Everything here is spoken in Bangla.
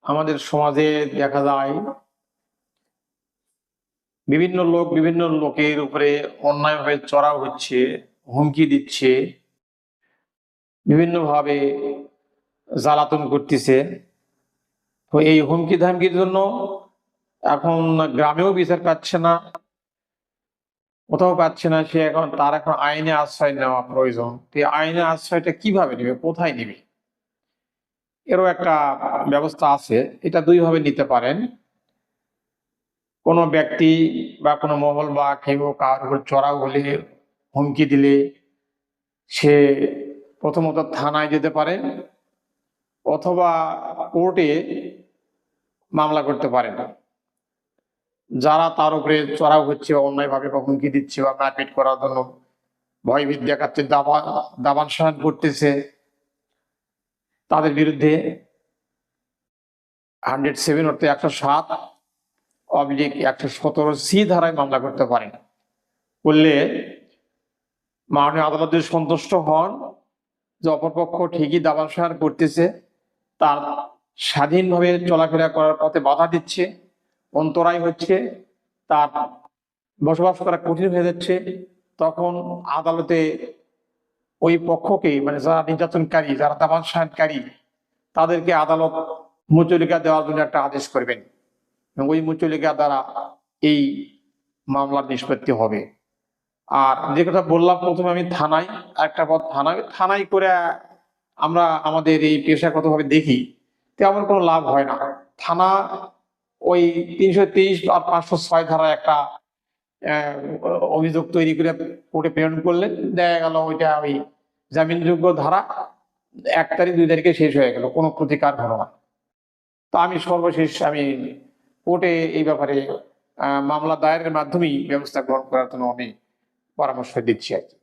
আমাদের সমাজে দেখা যায় বিভিন্ন লোক বিভিন্ন লোকের উপরে অন্যায়ভাবে চড়াও হচ্ছে, হুমকি দিচ্ছে, বিভিন্নভাবে জ্বালাতন করতেছে। তো এই হুমকি ধামকির জন্য এখন গ্রামেও বিচার পাচ্ছে না, কোথাও পাচ্ছে না। সে তার এখন আইনে আশ্রয় নেওয়া প্রয়োজন। তো এই আইনে আশ্রয়টা কিভাবে নেবে, কোথায় নেবে, এরও একটা ব্যবস্থা আছে। এটা দুই ভাবে নিতে পারেন। কোনো ব্যক্তি বা কোনো মহল বা কেউ কারোর উপর চড়াও হলে, হুমকি দিলে সে প্রথমত থানায় যেতে পারে অথবা কোর্টে মামলা করতে পারেন। যারা তার উপরে চড়াও হচ্ছে, অন্যায়ভাবে বা হুমকি দিচ্ছে বা মারপিট করার জন্য ভয়ভীত দেখাচ্ছে, দাবান সান করতেছে, তাদের বিরুদ্ধে 107 অর্থে 107/117C ধারায় মামলা করতে পারেন। করলে মাননীয় আদালত যদি সন্তুষ্ট হন যে অপরপক্ষ ঠিকই দাবান সান করতেছে, তার স্বাধীনভাবে চলাফেরা করার পথে বাধা দিচ্ছে, অন্তরায় হচ্ছে, তার বসবাস করা কঠিন হয়ে যাচ্ছে, তখন আদালতে ওই পক্ষকে, মানে যারা নির্যাতনকারী, যারা দাবান সানকারী, তাদেরকে আদালত মুচলিকা দেওয়ার জন্য একটা আদেশ করবেন এবং ওই মুচলিকা দ্বারা এই মামলার নিষ্পত্তি হবে। আর যে কথা বললাম প্রথমে, আমি থানায়, একটা পথ থানায় করে আমরা আমাদের এই পেশাগতভাবে দেখি, তেমন কোনো লাভ হয় না। থানা ওই 323 আর 506 ধারা একটা অভিযোগ তৈরি করে কোর্টে প্রেরণ করলে দেখা গেল ওইটা ওই জামিনযোগ্য ধারা 1 তারিখ 2 তারিখে শেষ হয়ে গেল, কোনো প্রতিকার হলো না। তো আমি সর্বশেষ কোর্টে এই ব্যাপারে মামলা দায়েরের মাধ্যমেই ব্যবস্থা গ্রহণ করার জন্য আমি পরামর্শ দিচ্ছি আর কি।